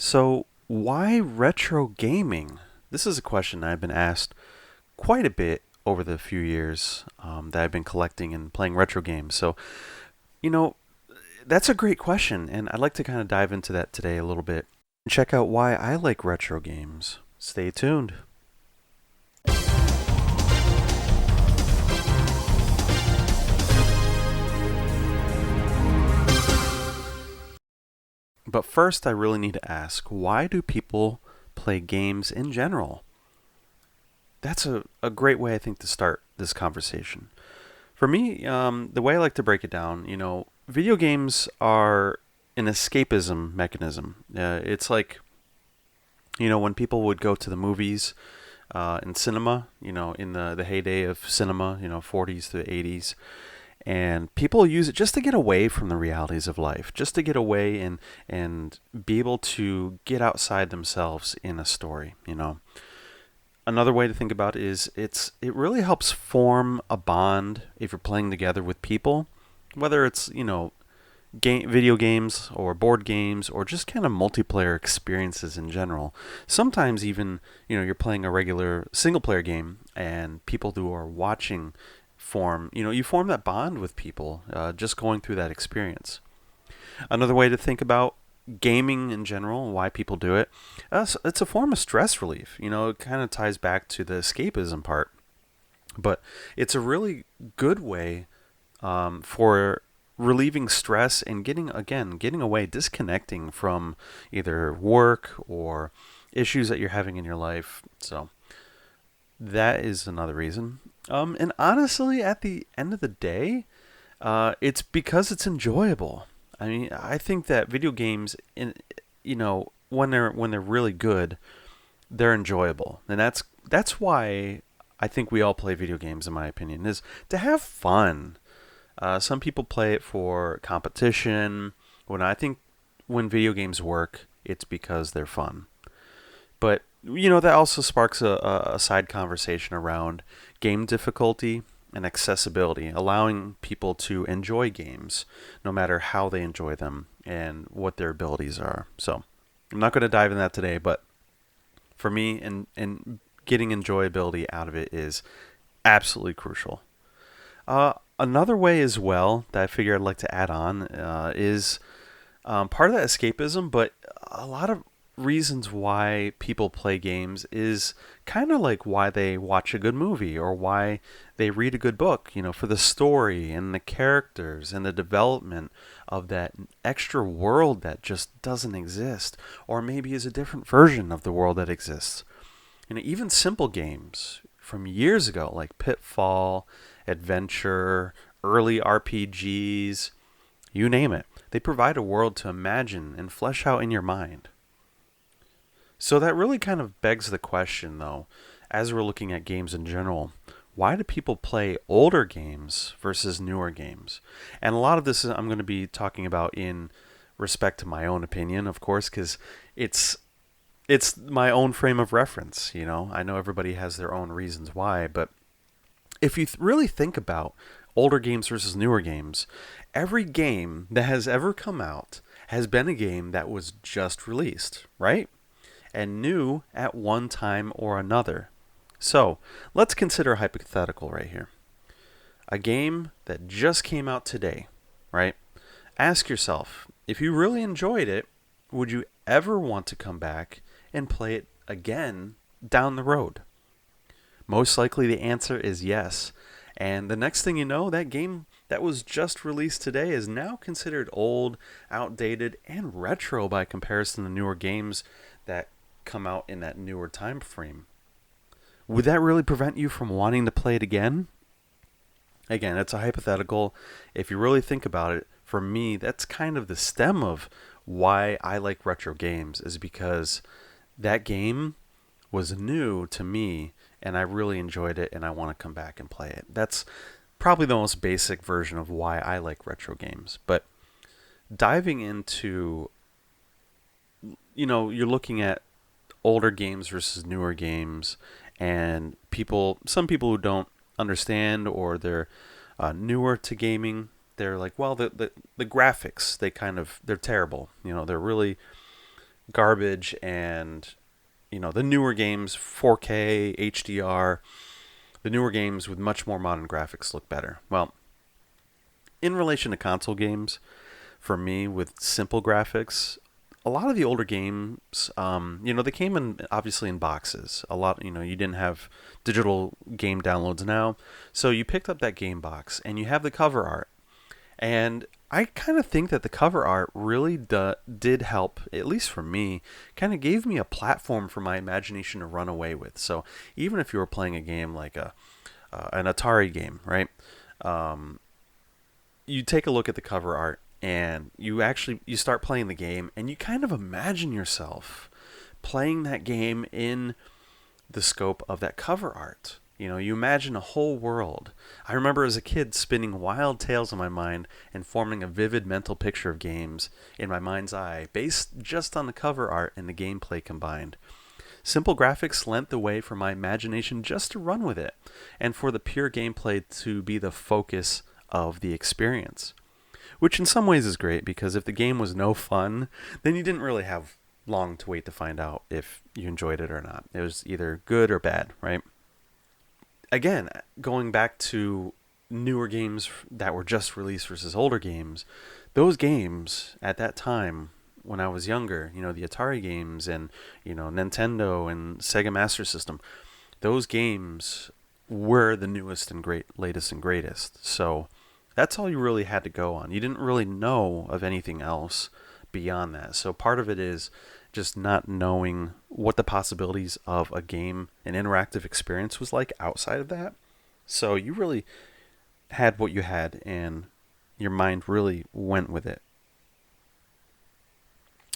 So, why retro gaming? This is a question I've been asked quite a bit over the few years that I've been collecting and playing retro games. So, you know, that's a great question, and I'd like to kind of dive into that today a little bit and check out why I like retro games. Stay tuned. But first, I really need to ask, why do people play games in general? That's a great way, I think, to start this conversation. For me, the way I like to break it down, video games are an escapism mechanism. It's like, when people would go to the movies in cinema, in the heyday of cinema, 40s to 80s, and people use it just to get away from the realities of life, just to get away and be able to get outside themselves in a story. Another way to think about it is it really helps form a bond if you're playing together with people, whether it's video games or board games or just kind of multiplayer experiences in general. Sometimes even you're playing a regular single player game and people who are watching form you form that bond with people just going through that experience. Another way to think about gaming in general and why people do it, it's a form of stress relief. It kind of ties back to the escapism part, but it's a really good way for relieving stress and getting away, disconnecting from either work or issues that you're having in your life. So that is another reason. And honestly, at the end of the day, it's because it's enjoyable. I mean, I think that video games, when they're really good, they're enjoyable, and that's why I think we all play video games. In my opinion, is to have fun. Some people play it for competition. When video games work, it's because they're fun. But that also sparks a side conversation around game difficulty and accessibility, allowing people to enjoy games no matter how they enjoy them and what their abilities are. So I'm not going to dive in that today, but for me, and getting enjoyability out of it is absolutely crucial. Another way as well that I figure I'd like to add on is part of that escapism, but a lot of reasons why people play games is kind of like why they watch a good movie or why they read a good book, for the story and the characters and the development of that extra world that just doesn't exist, or maybe is a different version of the world that exists. Even simple games from years ago like Pitfall, Adventure, early RPGs, you name it. They provide a world to imagine and flesh out in your mind. So that really kind of begs the question, though, as we're looking at games in general, why do people play older games versus newer games? And a lot of this I'm going to be talking about in respect to my own opinion, of course, because it's my own frame of reference. I know everybody has their own reasons why, but if you really think about older games versus newer games, every game that has ever come out has been a game that was just released, right? And new at one time or another. So, let's consider a hypothetical right here. A game that just came out today, right? Ask yourself, if you really enjoyed it, would you ever want to come back and play it again down the road? Most likely the answer is yes. And the next thing you know, that game that was just released today is now considered old, outdated, and retro by comparison to newer games that come out in that newer time frame. Would that really prevent you from wanting to play it again? Again, it's a hypothetical. If you really think about it, for me, that's kind of the stem of why I like retro games, is because that game was new to me and I really enjoyed it and I want to come back and play it. That's probably the most basic version of why I like retro games. But diving into, you're looking at older games versus newer games, and some people who don't understand or they're newer to gaming, they're like, well, the graphics, they're terrible. They're really garbage, and the newer games, 4K, HDR, the newer games with much more modern graphics look better. Well, in relation to console games, for me, with simple graphics, a lot of the older games, they came in obviously in boxes. A lot, you didn't have digital game downloads now, so you picked up that game box and you have the cover art. And I kind of think that the cover art really did help, at least for me, kind of gave me a platform for my imagination to run away with. So even if you were playing a game like an Atari game, right? You take a look at the cover art and you start playing the game and you kind of imagine yourself playing that game in the scope of that cover art. You imagine a whole world. I remember as a kid spinning wild tales in my mind and forming a vivid mental picture of games in my mind's eye based just on the cover art and the gameplay combined. Simple graphics lent the way for my imagination just to run with it and for the pure gameplay to be the focus of the experience. Which in some ways is great, because if the game was no fun, then you didn't really have long to wait to find out if you enjoyed it or not. It was either good or bad, right? Again, going back to newer games that were just released versus older games, those games at that time when I was younger, the Atari games and, Nintendo and Sega Master System, those games were the newest and latest and greatest. So that's all you really had to go on. You didn't really know of anything else beyond that. So part of it is just not knowing what the possibilities of a game, an interactive experience was like outside of that. So you really had what you had and your mind really went with it.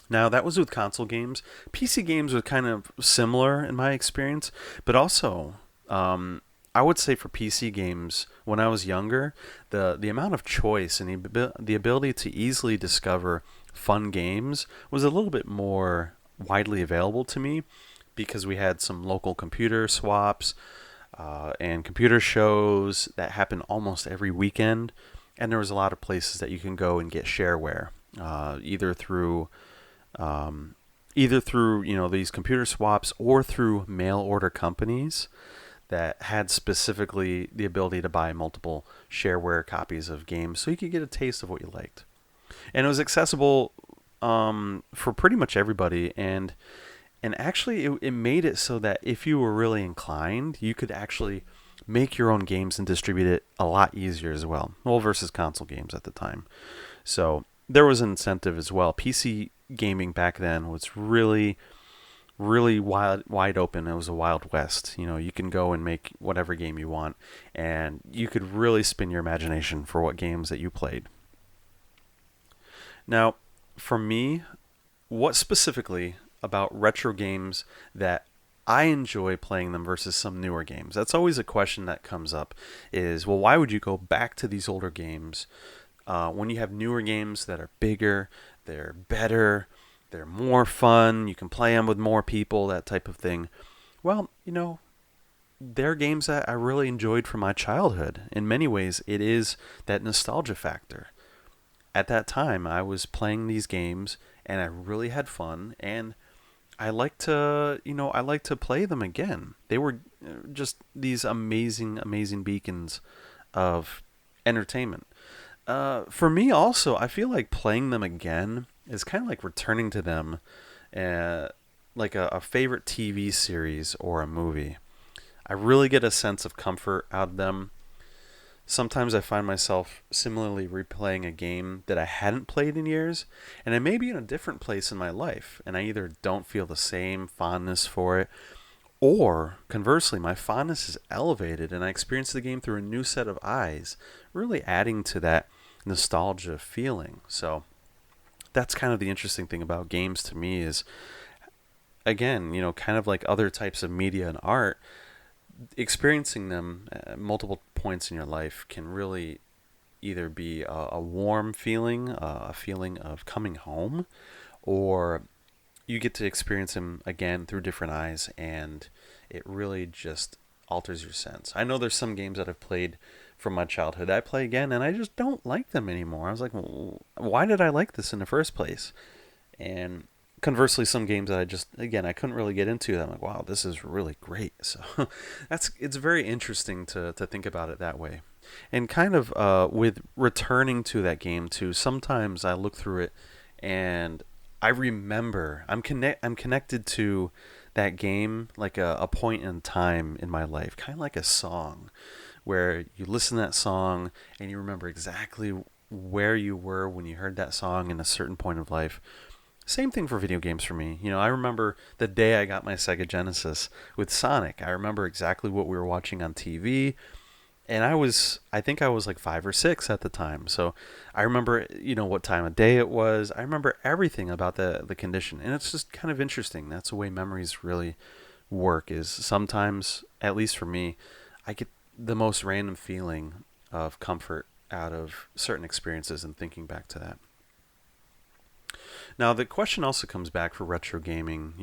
Now, that was with console games. PC games were kind of similar in my experience, but also, I would say for PC games, when I was younger, the amount of choice and the ability to easily discover fun games was a little bit more widely available to me, because we had some local computer swaps and computer shows that happened almost every weekend, and there was a lot of places that you can go and get shareware, either through these computer swaps or through mail order companies that had specifically the ability to buy multiple shareware copies of games, so you could get a taste of what you liked. And it was accessible for pretty much everybody, and actually it made it so that if you were really inclined, you could actually make your own games and distribute it a lot easier as well. Well, versus console games at the time. So there was an incentive as well. PC gaming back then was really wide open. It was a wild west. You can go and make whatever game you want, and you could really spin your imagination for what games that you played. Now, for me, what specifically about retro games that I enjoy playing them versus some newer games? That's always a question that comes up, is, well, why would you go back to these older games when you have newer games that are bigger, they're better, they're more fun, you can play them with more people, that type of thing? Well, they're games that I really enjoyed from my childhood. In many ways, it is that nostalgia factor. At that time, I was playing these games and I really had fun, and I like to play them again. They were just these amazing, amazing beacons of entertainment. For me also, I feel like playing them again is kind of like returning to them, like a favorite TV series or a movie. I really get a sense of comfort out of them. Sometimes I find myself similarly replaying a game that I hadn't played in years, and I may be in a different place in my life, and I either don't feel the same fondness for it, or conversely, my fondness is elevated and I experience the game through a new set of eyes, really adding to that nostalgia feeling. So that's kind of the interesting thing about games to me is, again, kind of like other types of media and art, experiencing them at multiple points in your life can really either be a warm feeling, a feeling of coming home, or you get to experience them again through different eyes, and it really just alters your sense. I know there's some games that I've played from my childhood I play again, and I just don't like them anymore. I was like, well, why did I like this in the first place? And conversely, some games that I couldn't really get into. I'm like, wow, this is really great. So it's very interesting to think about it that way. And kind of with returning to that game too, sometimes I look through it and I remember I'm connected to that game like a point in time in my life, kind of like a song where you listen to that song and you remember exactly where you were when you heard that song in a certain point of life. Same thing for video games for me. I remember the day I got my Sega Genesis with Sonic. I remember exactly what we were watching on TV, and I think I was like 5 or 6 at the time. So I remember, what time of day it was. I remember everything about the condition, and it's just kind of interesting. That's the way memories really work. Is sometimes, at least for me, I get the most random feeling of comfort out of certain experiences and thinking back to that. Now, the question also comes back for retro gaming,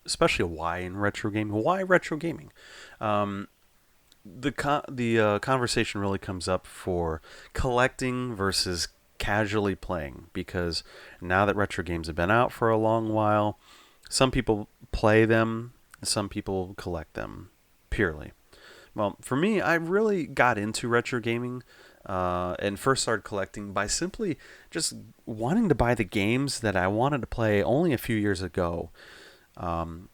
especially why in retro gaming. Why retro gaming? Um, the conversation really comes up for collecting versus casually playing, because now that retro games have been out for a long while, some people play them, some people collect them purely. Well, for me, I really got into retro gaming and first started collecting by simply just wanting to buy the games that I wanted to play only a few years ago. Um,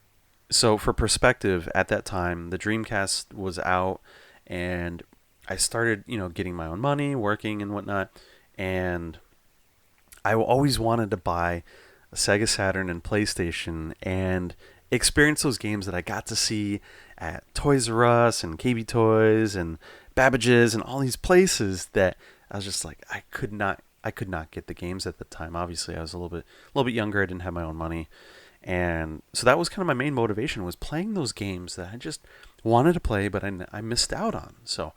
so, for perspective, at that time, the Dreamcast was out, and I started, getting my own money, working and whatnot, and I always wanted to buy a Sega Saturn and PlayStation and experience those games that I got to see at Toys R Us and KB Toys and Babbage's and all these places that I was just like I could not get the games at the time. Obviously, I was a little bit younger. I didn't have my own money, and so that was kind of my main motivation, was playing those games that I just wanted to play, but I missed out on. So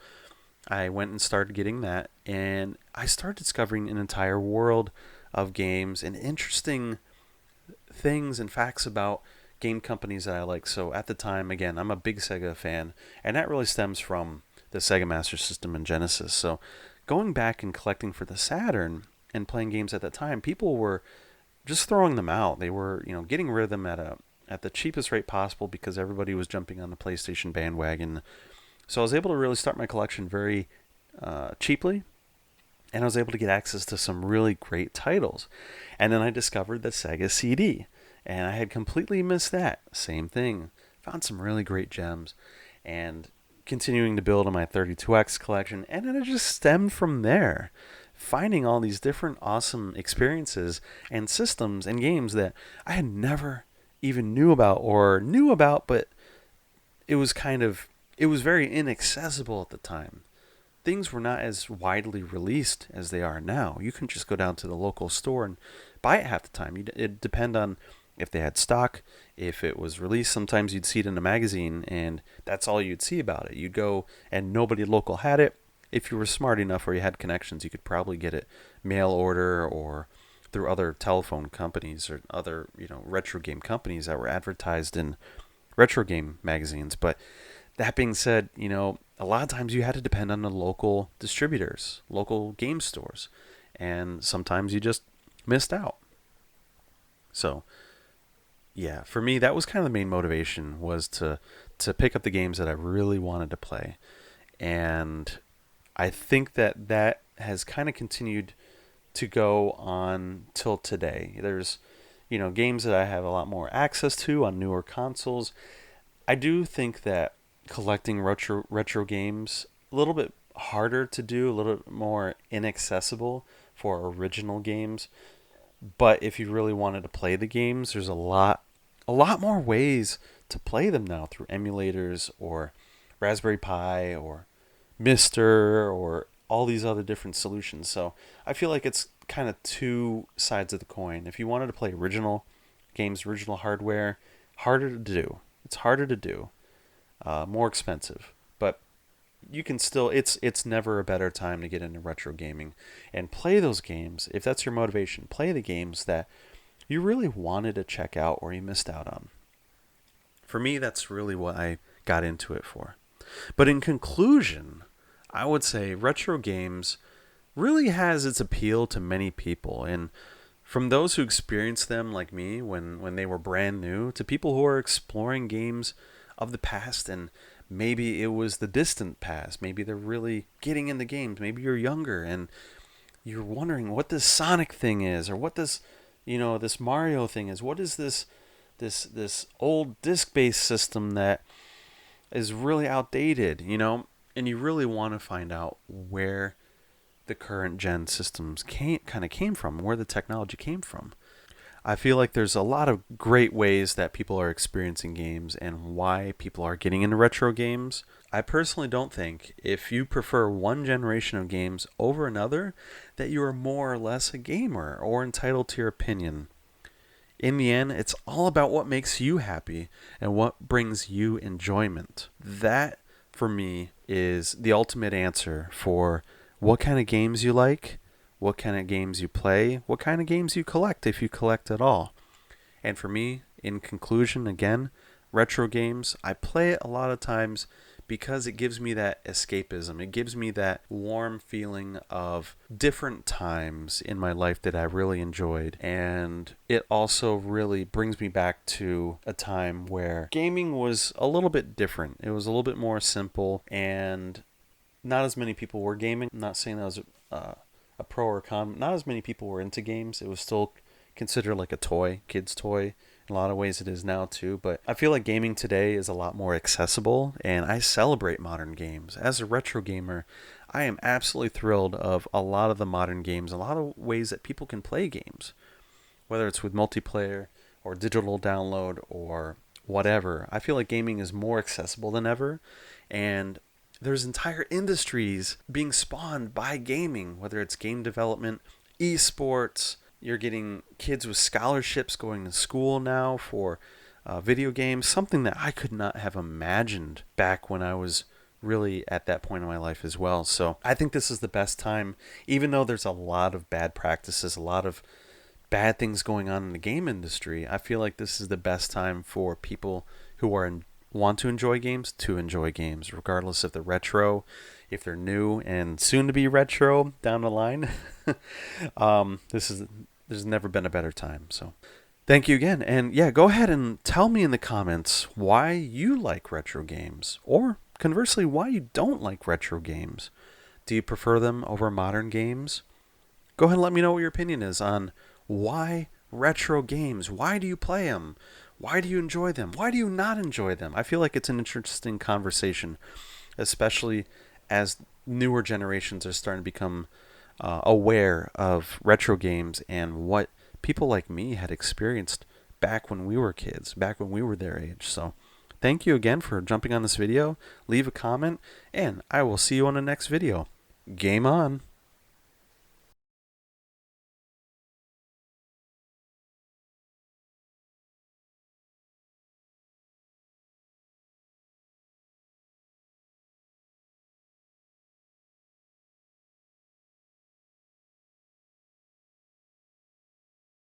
I went and started getting that, and I started discovering an entire world of games and interesting things and facts about game companies that I like. So at the time, again, I'm a big Sega fan, and that really stems from the Sega Master System and Genesis. So going back and collecting for the Saturn and playing games at that time, people were just throwing them out. They were, getting rid of them at the cheapest rate possible because everybody was jumping on the PlayStation bandwagon. So I was able to really start my collection very cheaply, and I was able to get access to some really great titles. And then I discovered the Sega CD, and I had completely missed that. Same thing. Found some really great gems, and continuing to build on my 32X collection, and then it just stemmed from there. Finding all these different awesome experiences and systems and games that I had never even knew about, but it was very inaccessible at the time. Things were not as widely released as they are now. You can just go down to the local store and buy it half the time. It depend on if they had stock, if it was released. Sometimes you'd see it in a magazine, and that's all you'd see about it. You'd go, and nobody local had it. If you were smart enough or you had connections, you could probably get it mail order or through other telephone companies or other, retro game companies that were advertised in retro game magazines. But that being said, a lot of times you had to depend on the local distributors, local game stores, and sometimes you just missed out. So, yeah, for me, that was kind of the main motivation, was to pick up the games that I really wanted to play. And I think that has kind of continued to go on till today. There's, games that I have a lot more access to on newer consoles. I do think that collecting retro games a little bit harder to do, a little bit more inaccessible for original games. But if you really wanted to play the games, there's a lot more ways to play them now through emulators or Raspberry Pi or Mister or all these other different solutions. So I feel like it's kind of two sides of the coin. If you wanted to play original games, original hardware, harder to do. It's harder to do, more expensive, but you can still. It's never a better time to get into retro gaming and play those games. If that's your motivation, play the games that you really wanted to check out or you missed out on. For me, that's really what I got into it for. But in conclusion, I would say retro games really has its appeal to many people. And From those who experienced them like me when they were brand new, to people who are exploring games of the past, and maybe it was the distant past. Maybe they're really getting into games. Maybe you're younger and you're wondering what this Sonic thing is, or what this, this Mario thing is. What is this old disc-based system that is really outdated, And you really want to find out where the current gen systems came from, where the technology came from. I feel like there's a lot of great ways that people are experiencing games and why people are getting into retro games. I personally don't think if you prefer one generation of games over another that you are more or less a gamer or entitled to your opinion. In the end, it's all about what makes you happy and what brings you enjoyment. That, for me, is the ultimate answer for what kind of games you like, what kind of games you play, what kind of games you collect, if you collect at all. And for me, in conclusion, again, retro games, I play it a lot of times because it gives me that escapism. It gives me that warm feeling of different times in my life that I really enjoyed. And it also really brings me back to a time where gaming was a little bit different. It was a little bit more simple, and not as many people were gaming. I'm not saying that was a pro or con. Not as many people were into games. It was still considered like a toy, kid's toy. In a lot of ways it is now too, but I feel like gaming today is a lot more accessible, and I celebrate modern games. As a retro gamer, I am absolutely thrilled of a lot of the modern games, a lot of ways that people can play games, whether it's with multiplayer or digital download or whatever. I feel like gaming is more accessible than ever, and there's entire industries being spawned by gaming, whether it's game development, esports. You're getting kids with scholarships going to school now for video games, something that I could not have imagined back when I was really at that point in my life as well. So I think this is the best time, even though there's a lot of bad practices, a lot of bad things going on in the game industry. I feel like this is the best time for people who want to enjoy games, regardless if they're retro, if they're new and soon to be retro down the line. There's never been a better time. So thank you again. And yeah, go ahead and tell me in the comments why you like retro games, or conversely, why you don't like retro games. Do you prefer them over modern games? Go ahead and let me know what your opinion is on why retro games. Why do you play them? Why do you enjoy them? Why do you not enjoy them? I feel like it's an interesting conversation, especially as newer generations are starting to become aware of retro games and what people like me had experienced back when we were kids, back when we were their age. So thank you again for jumping on this video. Leave a comment, and I will see you on the next video. Game on!